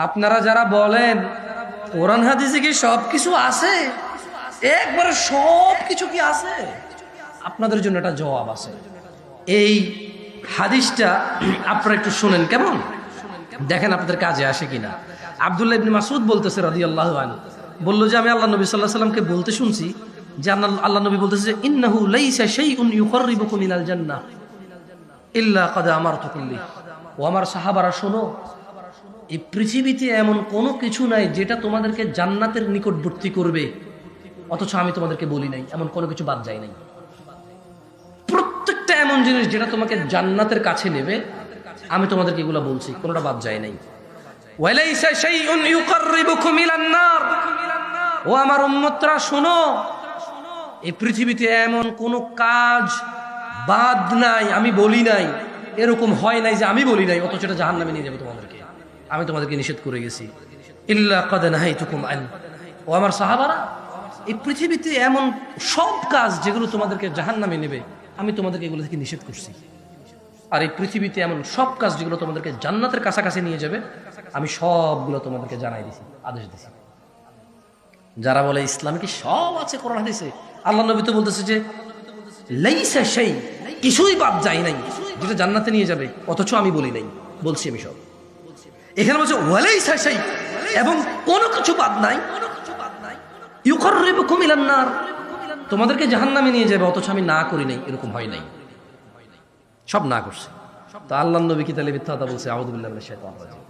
আপনারা যারা বলেন কোরআন হাদিসে কি সবকিছু আছে, একবারে সবকিছু কি আছে, আপনাদের জন্য একটা জবাব আছে। এই হাদিসটা আপনারা একটু শুনেন কেমন, দেখেন আপনাদের কাজে আসে কিনা। আব্দুল্লাহ ইবনে মাসউদ বলতেছে রাদিয়াল্লাহু আনহু, বলল যে আমি আল্লাহ নবী সাল্লাল্লাহু আলাইহি সাল্লামকে বলতে শুনছি যে আল্লাহ নবী বলতেছে যে ইন্নাহু লাইসা শাইউন ইউকাররিবুকুম মিনাল জান্নাহ ইল্লা ক্বাদ আমারতুকুম বিহি। ও আমার সাহাবারা শোনো, এই পৃথিবীতে এমন কোনো কিছু নাই যেটা তোমাদেরকে জান্নাতের নিকটবর্তী করবে অথচ আমি তোমাদেরকে বলি নাই, এমন কোনো কিছু বাদ যায় নাই। প্রত্যেকটা এমন জিনিস যেটা তোমাকে জান্নাতের কাছে নেবে আমি তোমাদেরকে এগুলো বলছি, কোনোটা বাদ যায় নাই। ওয়ালাইসা শাইউন ইউকাররিবুকুম ইলান নার। ও আমার উম্মতরা শোনো, এই পৃথিবীতে এমন কোনো কাজ বাদ নাই আমি বলি নাই, এরকম হয় নাই যে আমি বলি নাই অথচ এটা জাহান্নামে নিয়ে যাবে তোমাদেরকে, আমি তোমাদেরকে নিষেধ করে গেছি। ইল্লা ক্বাদ নাহাইতুকুম আন। ও আমার সাহাবারা, এই পৃথিবীতে এমন সব কাজ যেগুলো তোমাদেরকে জাহান্নামে নেবে আমি তোমাদেরকে এগুলো থেকে নিষেধ করছি, আর এই পৃথিবীতে এমন সব কাজ যেগুলো তোমাদেরকে জান্নাতের কাছাকাছি নিয়ে যাবে আমি সবগুলো তোমাদেরকে জানাই দিছি, আদেশ দিছি। যারা বলে ইসলামে কি সব আছে কোরআন হাদিসে, আল্লাহ নবী তো বলতেছে যে লাইসা শাই, কিছুই বাদ যায় নাই যেটা জান্নাতে নিয়ে যাবে অথচ আমি বলি নাই, বলছি আমি সব। এখানে বলছে ওয়ালাইসা শাই, এবং কোনো কিছু বাদ নাই, ইউকাররিবুকুম ইলান নার, তোমাদেরকে জাহান্নামে নিয়ে যাবে অথচ আমি না করি নাই, এরকম হয় নাই, সব না করছে। তো আল্লাহ নবী কি তাহলে মিথ্যা কথা বলছে? আউযু বিল্লাহি মিনাশ শাইতানির রাজিম।